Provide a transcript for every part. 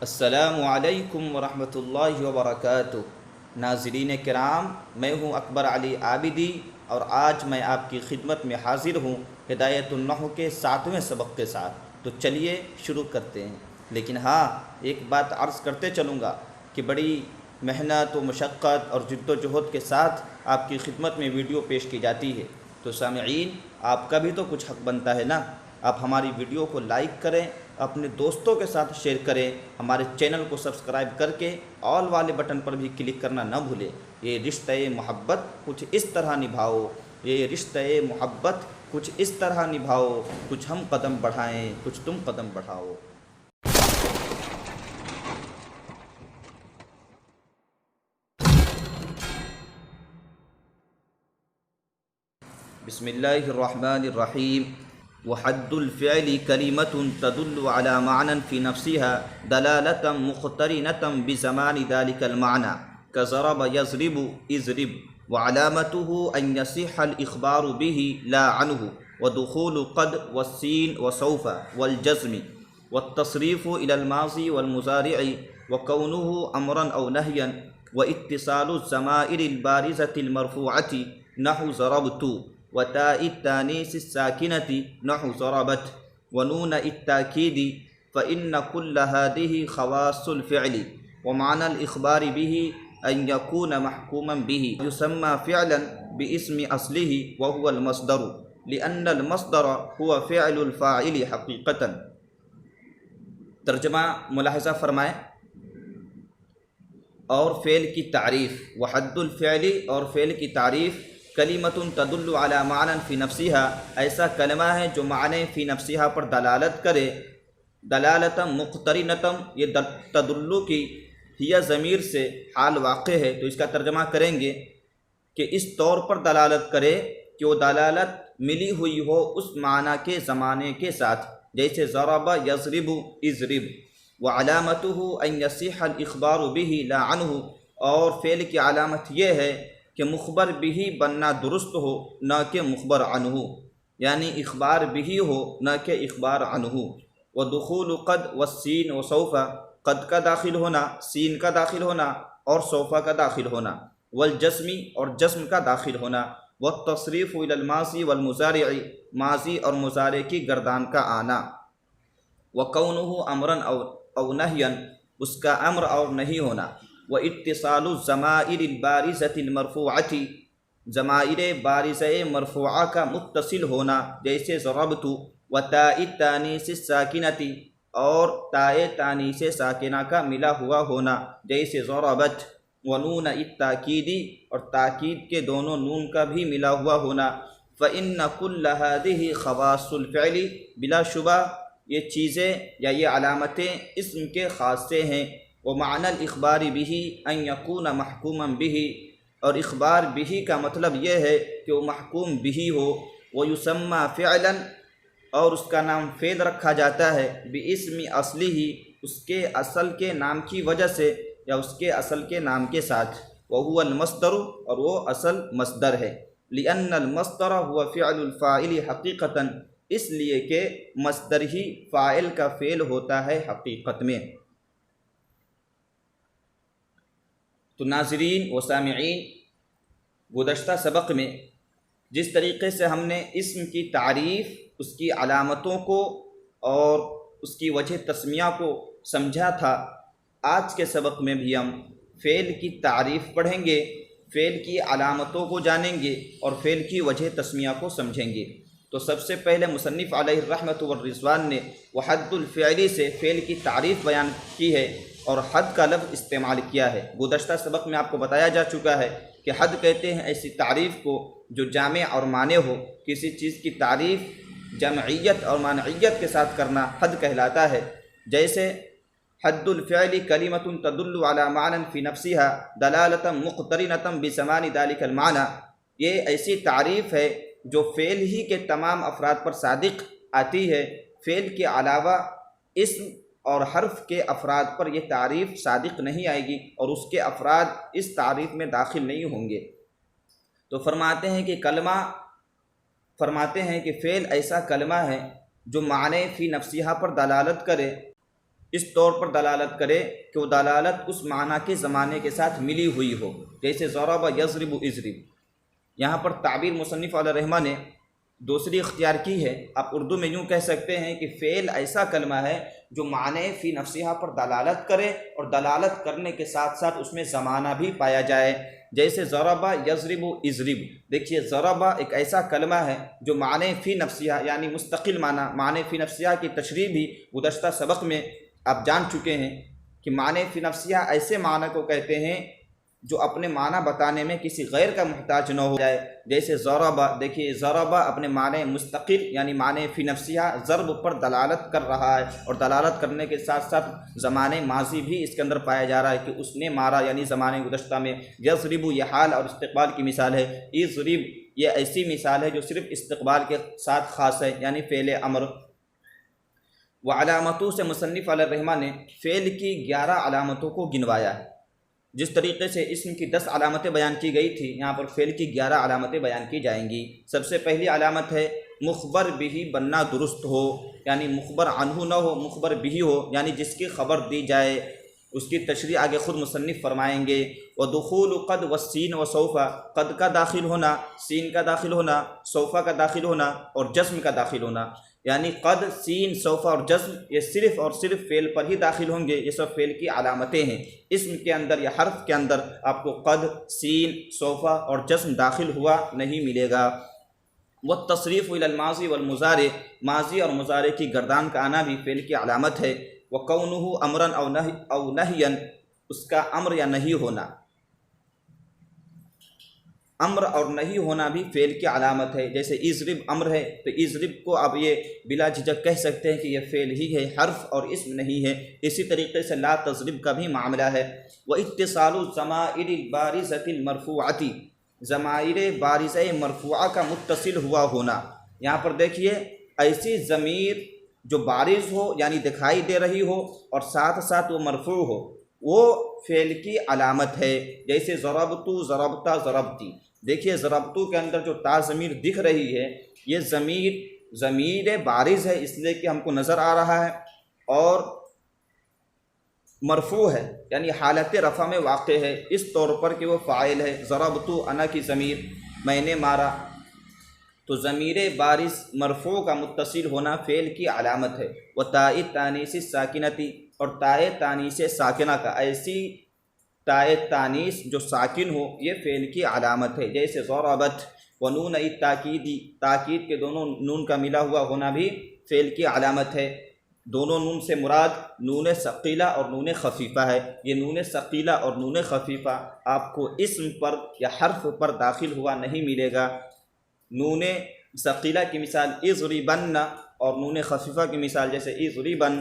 السلام علیکم ورحمۃ اللہ وبرکاتہ۔ ناظرین کرام، میں ہوں اکبر علی عابدی اور آج میں آپ کی خدمت میں حاضر ہوں ہدایت النحو کے 7ویں سبق کے ساتھ۔ تو چلیے شروع کرتے ہیں، لیکن ہاں ایک بات عرض کرتے چلوں گا کہ بڑی محنت و مشقت اور جد و جہد کے ساتھ آپ کی خدمت میں ویڈیو پیش کی جاتی ہے، تو سامعین آپ کا بھی تو کچھ حق بنتا ہے نا۔ آپ ہماری ویڈیو کو لائک کریں، اپنے دوستوں کے ساتھ شیئر کریں، ہمارے چینل کو سبسکرائب کر کے آل والے بٹن پر بھی کلک کرنا نہ بھولیں۔ یہ رشتہ محبت کچھ اس طرح نبھاؤ، یہ رشتہ محبت کچھ اس طرح نبھاؤ، کچھ ہم قدم بڑھائیں، کچھ تم قدم بڑھاؤ۔ بسم اللہ الرحمن الرحیم۔ وحد الفعل كلمة تدل على معنى في نفسها دلالة مقترنة بزمان ذلك المعنى كضرب يضرب اضرب، وعلامته أن يصح الإخبار به لا عنه، ودخول قد والسين وسوف والجزم والتصريف إلى الماضي والمضارع، وكونه أمرا أو نهيا، واتصال الضمائر البارزة المرفوعة نحو ضربت، وتاء التانيث الساكنة نحو ضربت، ونون التأكيد، فإن كل هذه خواص الفعل. ومعنى الإخبار به أن يكون محكوما به، يسمى فعلا باسم أصله وهو المصدر، لأن المصدر هو فعل الفاعل حقيقة۔ ترجمہ ملاحظہ فرمائیں۔ اور فعل کی تعریف، وحد الفعل اور فعل کی تعریف، کلمۃ تدل علی معنی فی نفسها، ایسا کلمہ ہے جو معنی فی نفسها پر دلالت کرے۔ دلالتا مقترنتا، یہ تدلو کی ہی ضمیر سے حال واقع ہے، تو اس کا ترجمہ کریں گے کہ اس طور پر دلالت کرے کہ وہ دلالت ملی ہوئی ہو اس معنی کے زمانے کے ساتھ، جیسے ضرب یضرب اضرب۔ وعلامته ان یصح الاخبار به لا عنه، اور فعل کی علامت یہ ہے کہ مخبر بھی بننا درست ہو نہ کہ مخبر عنہ، یعنی اخبار بھی ہو نہ کہ اخبار عنہ۔ ودخول قد والسین وسوف، قد کا داخل ہونا، سین کا داخل ہونا اور سوف کا داخل ہونا، والجزم اور جزم کا داخل ہونا، والتصریف الی الماضی والمضارع، ماضی اور مضارع کی گردان کا آنا، وکونہ امرا او نہیا، اس کا امر اور نہیں ہونا، واتصال الضمائر البارزة المرفوعة، ضمائر بارزہ مرفوعہ کا متصل ہونا، جیسے ضربت، وتاء التانیث الساکنۃ، اور تائے تانیث ساکنہ کا ملا ہوا ہونا، جیسے ضربت، ونون التاکید، اور تاکید کے دونوں نون کا بھی ملا ہوا ہونا۔ فإن كل هذه خواص الفعل، بلا شبہ یہ چیزیں یا یہ علامتیں اسم کے خاصے ہیں۔ ومعنى الاخبار به ان يكون محکوما به، اور اخبار به کا مطلب یہ ہے کہ وہ محکوم به ہو۔ ويسمى فعلا، اور اس کا نام فعل رکھا جاتا ہے، باسم اصله، اس کے اصل کے نام کی وجہ سے یا اس کے اصل کے نام کے ساتھ، وهو المصدر، اور وہ اصل مصدر ہے، لأن المصدر هو فعل الفاعل حقیقتا، اس لیے کہ مصدر ہی فاعل کا فعل ہوتا ہے حقیقت میں۔ تو ناظرین و سامعین، گزشتہ سبق میں جس طریقے سے ہم نے اسم کی تعریف، اس کی علامتوں کو اور اس کی وجہ تسمیہ کو سمجھا تھا، آج کے سبق میں بھی ہم فعل کی تعریف پڑھیں گے، فعل کی علامتوں کو جانیں گے اور فعل کی وجہ تسمیہ کو سمجھیں گے۔ تو سب سے پہلے مصنف علیہ الرحمۃ والرضوان نے وحد الفعل سے فعل کی تعریف بیان کی ہے اور حد کا لفظ استعمال کیا ہے۔ گزشتہ سبق میں آپ کو بتایا جا چکا ہے کہ حد کہتے ہیں ایسی تعریف کو جو جامع اور مانع ہو، کسی چیز کی تعریف جمعیت اور مانعیت کے ساتھ کرنا حد کہلاتا ہے، جیسے حد الفعل کلمۃ تدل علی معنی فی نفسها دلالۃ مقترنۃ بزمان ذلک المعنی، یہ ایسی تعریف ہے جو فعل ہی کے تمام افراد پر صادق آتی ہے، فعل کے علاوہ اسم اور حرف کے افراد پر یہ تعریف صادق نہیں آئے گی اور اس کے افراد اس تعریف میں داخل نہیں ہوں گے۔ تو فرماتے ہیں کہ فعل ایسا کلمہ ہے جو معنی فی نفسہا پر دلالت کرے، اس طور پر دلالت کرے کہ وہ دلالت اس معنی کے زمانے کے ساتھ ملی ہوئی ہو، جیسے ضرب یضرب اضرب۔ یہاں پر تعبیر مصنف علیہ الرحمہ نے دوسری اختیار کی ہے۔ آپ اردو میں یوں کہہ سکتے ہیں کہ فعل ایسا کلمہ ہے جو معنی فی نفسہا پر دلالت کرے اور دلالت کرنے کے ساتھ ساتھ اس میں زمانہ بھی پایا جائے، جیسے ضرب یضرب اضرب۔ دیکھیے ضرب ایک ایسا کلمہ ہے جو معنی فی نفسہا یعنی مستقل معنی فی نفسہا کی تشریح بھی گزشتہ سبق میں آپ جان چکے ہیں کہ معنی فی نفسہا ایسے معنی کو کہتے ہیں جو اپنے معنی بتانے میں کسی غیر کا محتاج نہ ہو جائے، جیسے ضرب۔ دیکھیے ضرب اپنے معنی مستقل یعنی معنی فی نفسہا ضرب پر دلالت کر رہا ہے، اور دلالت کرنے کے ساتھ ساتھ زمانے ماضی بھی اس کے اندر پایا جا رہا ہے کہ اس نے مارا، یعنی زمانے گزشتہ میں۔ یضرب یہ حال اور استقبال کی مثال ہے، اضرب یہ ایسی مثال ہے جو صرف استقبال کے ساتھ خاص ہے، یعنی فعل امر۔ وعلامتوں سے مصنف علیہ الرحمہ نے فعل کی 11 علامتوں کو گنوایا ہے۔ جس طریقے سے اسم کی 10 علامتیں بیان کی گئی تھی، یہاں پر فعل کی 11 علامتیں بیان کی جائیں گی۔ سب سے پہلی علامت ہے مخبر بھی بننا درست ہو، یعنی مخبر عنہ نہ ہو، مخبر بھی ہو، یعنی جس کی خبر دی جائے۔ اس کی تشریح آگے خود مصنف فرمائیں گے۔ ودخول قد والسین وسوف، قد کا داخل ہونا، سین کا داخل ہونا، سوف کا داخل ہونا اور جزم کا داخل ہونا، یعنی قد، سین، سوف اور جزم یہ صرف اور صرف فعل پر ہی داخل ہوں گے۔ یہ سب فعل کی علامتیں ہیں۔ اسم کے اندر یا حرف کے اندر آپ کو قد، سین، سوف اور جزم داخل ہوا نہیں ملے گا۔ والتصریف الی الماضی والمضارع، ماضی اور مضارع کی گردان کا آنا بھی فعل کی علامت ہے۔ وکونہ امرا او نہیا، اس کا امر یا نہیں ہونا، امر اور نہیں ہونا بھی فعل کی علامت ہے۔ جیسے اضرب امر ہے تو اضرب کو آپ یہ بلا جھجک کہہ سکتے ہیں کہ یہ فعل ہی ہے، حرف اور اسم نہیں ہے۔ اسی طریقے سے لا تضرب کا بھی معاملہ ہے۔ واتصال الضمائر البارزۃ المرفوعۃ، ضمائر بارزہ مرفوعہ کا متصل ہوا ہونا۔ یہاں پر دیکھیے ایسی ضمیر جو بارز ہو یعنی دکھائی دے رہی ہو اور ساتھ ساتھ وہ مرفوع ہو، وہ فعل کی علامت ہے۔ جیسے ضربت، ضربت، ضربتی۔ دیکھیے ضربتو کے اندر جو تا ضمیر دکھ رہی ہے، یہ ضمیر بارز ہے اس لیے کہ ہم کو نظر آ رہا ہے، اور مرفوع ہے یعنی حالت رفع میں واقع ہے، اس طور پر کہ وہ فاعل ہے۔ ضربتو انا کی ضمیر، میں نے مارا، تو ضمیر بارز مرفوع کا متصل ہونا فعل کی علامت ہے۔ وتاء التانیث الساکنۃ، اور تائے تانیث ساکنہ کا، ایسی تائے تانیث جو ساکن ہو، یہ فعل کی علامت ہے۔ جیسے ضربت۔ ونون التاکید، تاکید کے دونوں نون کا ملا ہوا ہونا بھی فعل کی علامت ہے۔ دونوں نون سے مراد نون ثقیلہ اور نون خفیفہ ہے۔ یہ نون ثقیلہ اور نون خفیفہ آپ کو اسم پر یا حرف پر داخل ہوا نہیں ملے گا۔ نون ثقیلہ کی مثال اضربن، اور نون خفیفہ کی مثال جیسے اضربن۔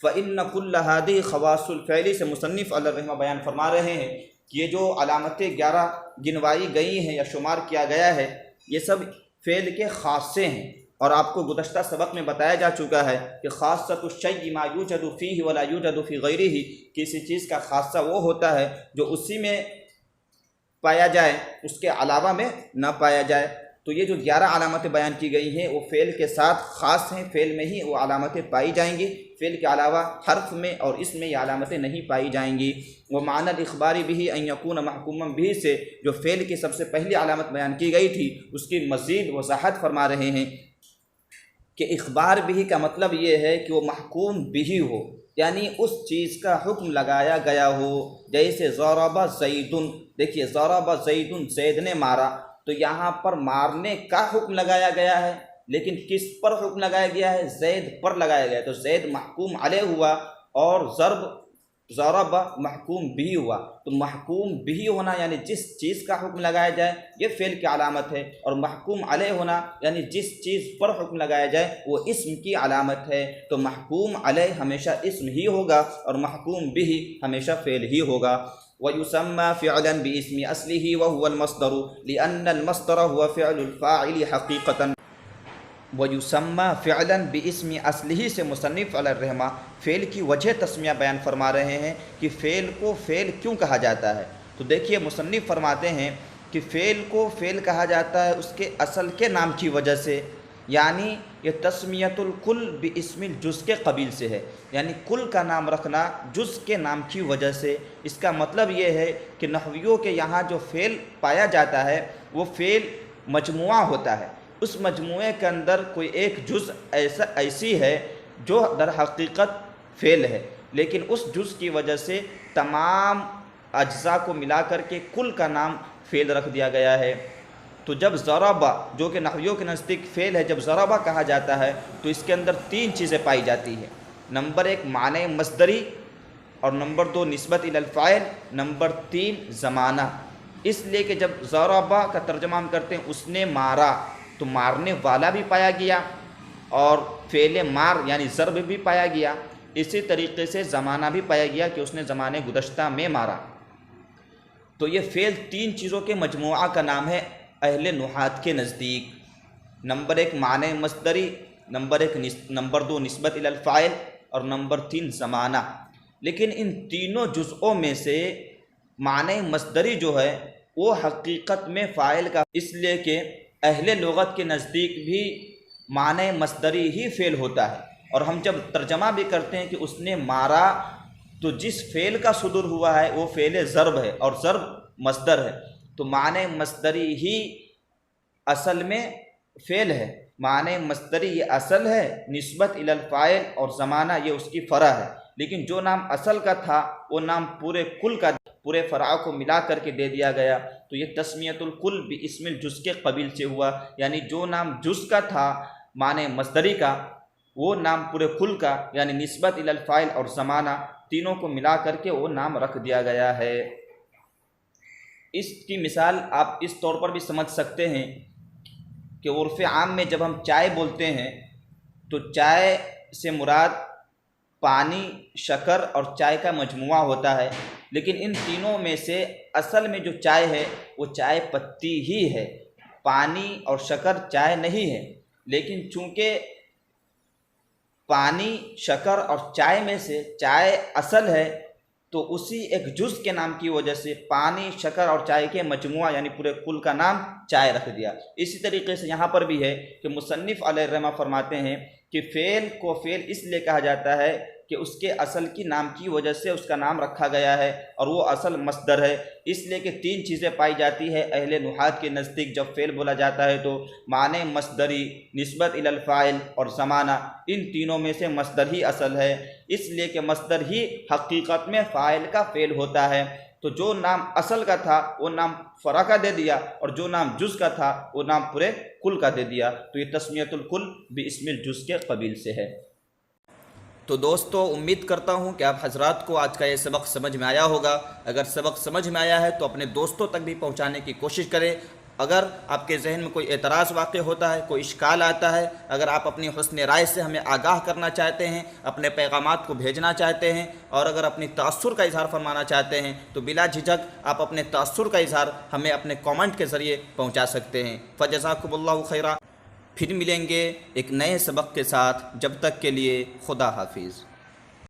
فإن كل هذه خواص الفعل سے مصنف علیہ الرحمہ بیان فرما رہے ہیں کہ یہ جو علامتیں 11 گنوائی گئی ہیں یا شمار کیا گیا ہے، یہ سب فعل کے خاصے ہیں، اور آپ کو گزشتہ سبق میں بتایا جا چکا ہے کہ خاصۃ الشیء ما یوجد فیہ ولا یوجد فی غیرہ، کسی چیز کا خاصہ وہ ہوتا ہے جو اسی میں پایا جائے، اس کے علاوہ میں نہ پایا جائے۔ تو یہ جو 11 علامتیں بیان کی گئی ہیں وہ فعل کے ساتھ خاص ہیں، فعل میں ہی وہ علامتیں پائی جائیں گی، فعل کے علاوہ حرف میں اور اس میں یہ علامتیں نہیں پائی جائیں گی۔ وہ معنی الاخبار بھی ان یکون محکوما بھی سے جو فعل کی سب سے پہلی علامت بیان کی گئی تھی، اس کی مزید وضاحت فرما رہے ہیں کہ اخبار بھی کا مطلب یہ ہے کہ وہ محکوم بھی ہو، یعنی اس چیز کا حکم لگایا گیا ہو۔ جیسے ضرب زید، دیکھیے ضرب زید، زید نے مارا، تو یہاں پر مارنے کا حکم لگایا گیا ہے، لیکن کس پر حکم لگایا گیا ہے؟ زید پر لگایا گیا ہے، تو زید محکوم علیہ ہوا، اور ضرب محکوم بھی ہوا۔ تو محکوم بھی ہونا یعنی جس چیز کا حکم لگایا جائے یہ فعل کی علامت ہے، اور محکوم علیہ ہونا یعنی جس چیز پر حکم لگایا جائے وہ اسم کی علامت ہے۔ تو محکوم علیہ ہمیشہ اسم ہی ہوگا، اور محکوم بھی ہمیشہ فعل ہی ہوگا۔ ويسمى فعلا باسم اصله وهو المصدر لأن المصدر هو فعل الفاعل حقيقة۔ ويسمى فعلا باسم اصله سے مصنف علیہ الرحمہ فعل کی وجہ تسمیہ بیان فرما رہے ہیں کہ فعل کو فعل کیوں کہا جاتا ہے۔ تو دیکھیے مصنف فرماتے ہیں کہ فعل کو فعل کہا جاتا ہے اس کے اصل کے نام کی وجہ سے، یعنی یہ تسمیۃ الکل باسم الجز کے قبیل سے ہے، یعنی کل کا نام رکھنا جز کے نام کی وجہ سے۔ اس کا مطلب یہ ہے کہ نحویوں کے یہاں جو فعل پایا جاتا ہے وہ فعل مجموعہ ہوتا ہے، اس مجموعے کے اندر کوئی ایک جز ایسی ہے جو در حقیقت فعل ہے، لیکن اس جز کی وجہ سے تمام اجزاء کو ملا کر کے کل کا نام فعل رکھ دیا گیا ہے۔ تو جب ضربہ جو کہ نحویوں کے نزدیک فعل ہے، جب ضربہ کہا جاتا ہے تو اس کے اندر تین چیزیں پائی جاتی ہیں۔ نمبر ایک معنی مصدری، اور نمبر دو نسبت الی الفاعل، نمبر تین زمانہ۔ اس لیے کہ جب ضربہ کا ترجمہ ہم کرتے ہیں اس نے مارا، تو مارنے والا بھی پایا گیا اور فعل مار یعنی ضرب بھی پایا گیا، اسی طریقے سے زمانہ بھی پایا گیا کہ اس نے زمانے گزشتہ میں مارا۔ تو یہ فعل تین چیزوں کے مجموعہ کا نام ہے اہل نحات کے نزدیک۔ نمبر ایک معنی مصدری، نمبر دو نسبت الی الفاعل، اور نمبر تین زمانہ۔ لیکن ان تینوں جزءوں میں سے معنی مصدری جو ہے وہ حقیقت میں فاعل کا، اس لیے کہ اہل لغت کے نزدیک بھی معنی مصدری ہی فعل ہوتا ہے، اور ہم جب ترجمہ بھی کرتے ہیں کہ اس نے مارا تو جس فعل کا صدور ہوا ہے وہ فعل ضرب ہے اور ضرب مصدر ہے، تو معنی مصدری ہی اصل میں فعل ہے، معنی مصدری یہ اصل ہے، نسبت الی الفاعل اور زمانہ یہ اس کی فرع ہے۔ لیکن جو نام اصل کا تھا وہ نام پورے کل کا، پورے فرع کو ملا کر کے دے دیا گیا، تو یہ تسمیۃ الکل باسم الجز کے قبیل سے ہوا، یعنی جو نام جز کا تھا معنی مصدری کا، وہ نام پورے کل کا یعنی نسبت الی الفاعل اور زمانہ تینوں کو ملا کر کے وہ نام رکھ دیا گیا ہے۔ اس کی مثال آپ اس طور پر بھی سمجھ سکتے ہیں کہ عرف عام میں جب ہم چائے بولتے ہیں تو چائے سے مراد پانی، شکر اور چائے کا مجموعہ ہوتا ہے، لیکن ان تینوں میں سے اصل میں جو چائے ہے وہ چائے پتی ہی ہے، پانی اور شکر چائے نہیں ہے۔ لیکن چونکہ پانی، شکر اور چائے میں سے چائے اصل ہے تو اسی ایک جز کے نام کی وجہ سے پانی، شکر اور چائے کے مجموعہ یعنی پورے کل کا نام چائے رکھ دیا۔ اسی طریقے سے یہاں پر بھی ہے کہ مصنف علیہ الرحمہ فرماتے ہیں کہ فعل کو فعل اس لیے کہا جاتا ہے کہ اس کے اصل کی نام کی وجہ سے اس کا نام رکھا گیا ہے، اور وہ اصل مصدر ہے، اس لیے کہ تین چیزیں پائی جاتی ہے اہل نحات کے نزدیک جب فعل بولا جاتا ہے تو معنی مصدری، نسبت الی الفاعل اور زمانہ، ان تینوں میں سے مصدر ہی اصل ہے، اس لیے کہ مصدر ہی حقیقت میں فاعل کا فعل ہوتا ہے۔ تو جو نام اصل کا تھا وہ نام فرع کا دے دیا، اور جو نام جز کا تھا وہ نام پورے کل کا دے دیا، تو یہ تسمیۃ الکل باسم الجز کے قبیل سے ہے۔ تو دوستو، امید کرتا ہوں کہ آپ حضرات کو آج کا یہ سبق سمجھ میں آیا ہوگا۔ اگر سبق سمجھ میں آیا ہے تو اپنے دوستوں تک بھی پہنچانے کی کوشش کریں۔ اگر آپ کے ذہن میں کوئی اعتراض واقع ہوتا ہے، کوئی اشکال آتا ہے، اگر آپ اپنی حسن رائے سے ہمیں آگاہ کرنا چاہتے ہیں، اپنے پیغامات کو بھیجنا چاہتے ہیں، اور اگر اپنی تاثر کا اظہار فرمانا چاہتے ہیں تو بلا جھجک آپ اپنے تاثر کا اظہار ہمیں اپنے کامنٹ کے ذریعے پہنچا سکتے ہیں۔ فجزاکم اللہ خیرا۔ پھر ملیں گے ایک نئے سبق کے ساتھ، جب تک کے لیے خدا حافظ۔